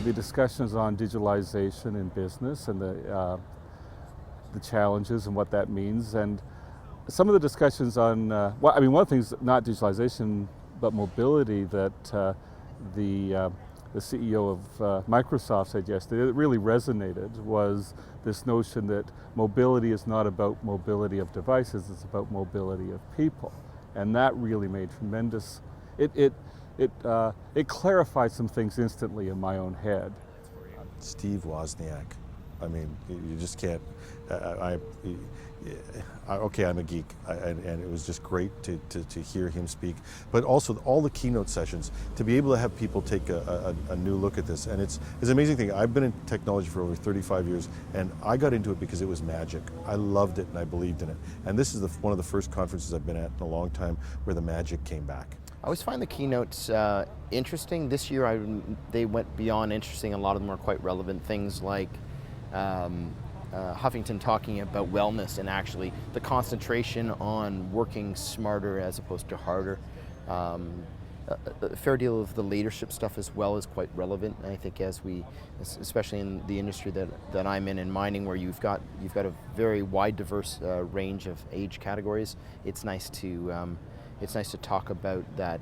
the discussions on digitalization in business and the challenges and what that means, and some of the discussions on, one of the things, not digitalization, but mobility that the CEO of Microsoft said yesterday that really resonated was this notion that mobility is not about mobility of devices, it's about mobility of people. And that really made tremendous, it clarified some things instantly in my own head. Steve Wozniak, I mean, you just can't, okay, I'm a geek, and it was just great to hear him speak, but also all the keynote sessions, to be able to have people take a new look at this, and it's an amazing thing. I've been in technology for over 35 years, and I got into it because it was magic. I loved it and I believed in it, and this is one of the first conferences I've been at in a long time where the magic came back. I always find the keynotes interesting. This year they went beyond interesting. A lot of them are quite relevant. Things like Huffington talking about wellness and actually the concentration on working smarter as opposed to harder. A fair deal of the leadership stuff as well is quite relevant. And I think as we, especially in the industry that I'm in mining, where you've got a very wide, diverse range of age categories, it's nice to talk about that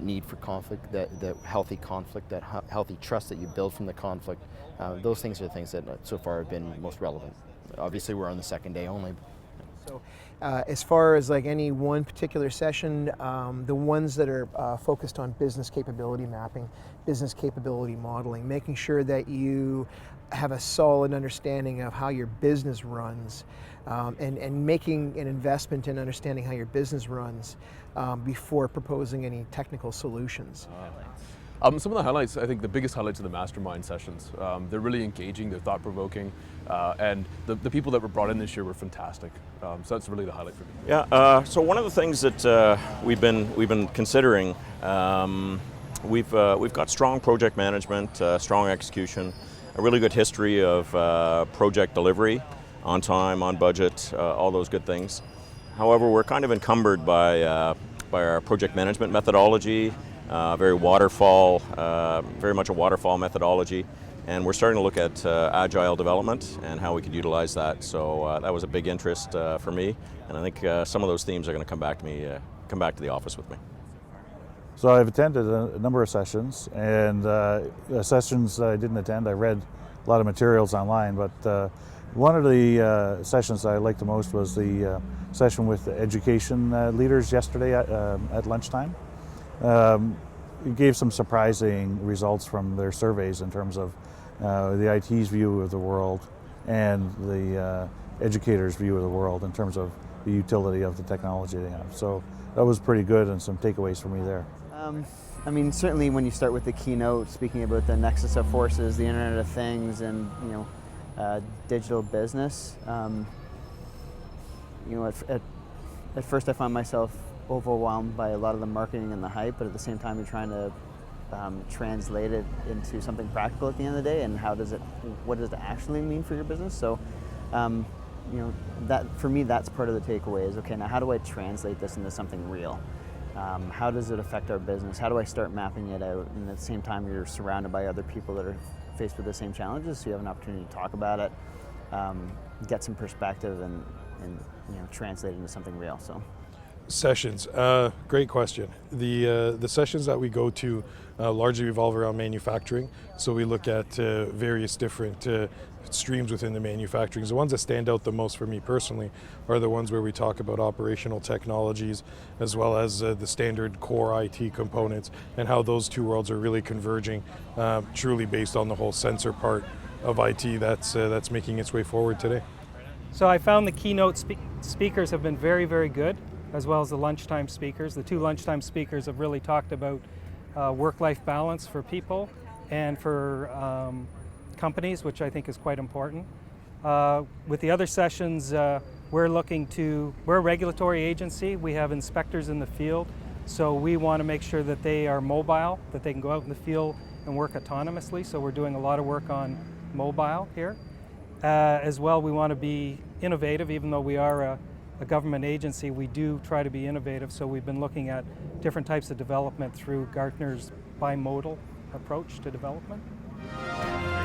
need for conflict, that healthy conflict, that healthy trust that you build from the conflict. Those things are the things that so far have been most relevant. Obviously, we're on the second day only. So, as far as like any one particular session, the ones that are focused on business capability mapping, business capability modeling, making sure that you have a solid understanding of how your business runs, and making an investment in understanding how your business runs before proposing any technical solutions. Some of the highlights, I think the biggest highlights are the mastermind sessions. They're really engaging, they're thought-provoking, and the people that were brought in this year were fantastic. So that's really the highlight for me. Yeah, so one of the things that we've been considering, we've got strong project management, strong execution, a really good history of project delivery, on time, on budget, all those good things. However, we're kind of encumbered by our project management methodology, very much a waterfall methodology, and we're starting to look at agile development and how we could utilize that. So that was a big interest for me, and I think some of those themes are going to come back to the office with me. So I've attended a number of sessions, and sessions I didn't attend, I read a lot of materials online, but one of the sessions I liked the most was the session with the education leaders yesterday at lunchtime. It gave some surprising results from their surveys in terms of the IT's view of the world and the educators' view of the world in terms of the utility of the technology they have. So that was pretty good, and some takeaways for me there. I mean, certainly when you start with the keynote, speaking about the nexus of forces, the Internet of Things, and digital business. At first I find myself overwhelmed by a lot of the marketing and the hype, but at the same time you're trying to translate it into something practical at the end of the day, and what does it actually mean for your business? So, that for me, that's part of the takeaway is, okay, now how do I translate this into something real? How does it affect our business? How do I start mapping it out? And at the same time, you're surrounded by other people that are faced with the same challenges, so you have an opportunity to talk about it, get some perspective, and translate it into something real. So, sessions, great question. The sessions that we go to largely revolve around manufacturing. So we look at various different streams within the manufacturing. The ones that stand out the most for me personally are the ones where we talk about operational technologies as well as the standard core IT components, and how those two worlds are really converging, truly based on the whole sensor part of IT that's making its way forward today. So I found the keynote speakers have been very, very good, as well as the lunchtime speakers. The two lunchtime speakers have really talked about work-life balance for people and for companies, which I think is quite important. With the other sessions, we're a regulatory agency. We have inspectors in the field, so we want to make sure that they are mobile, that they can go out in the field and work autonomously. So we're doing a lot of work on mobile here. As well, we want to be innovative. Even though we are a government agency, we do try to be innovative. So we've been looking at different types of development through Gartner's bimodal approach to development. you.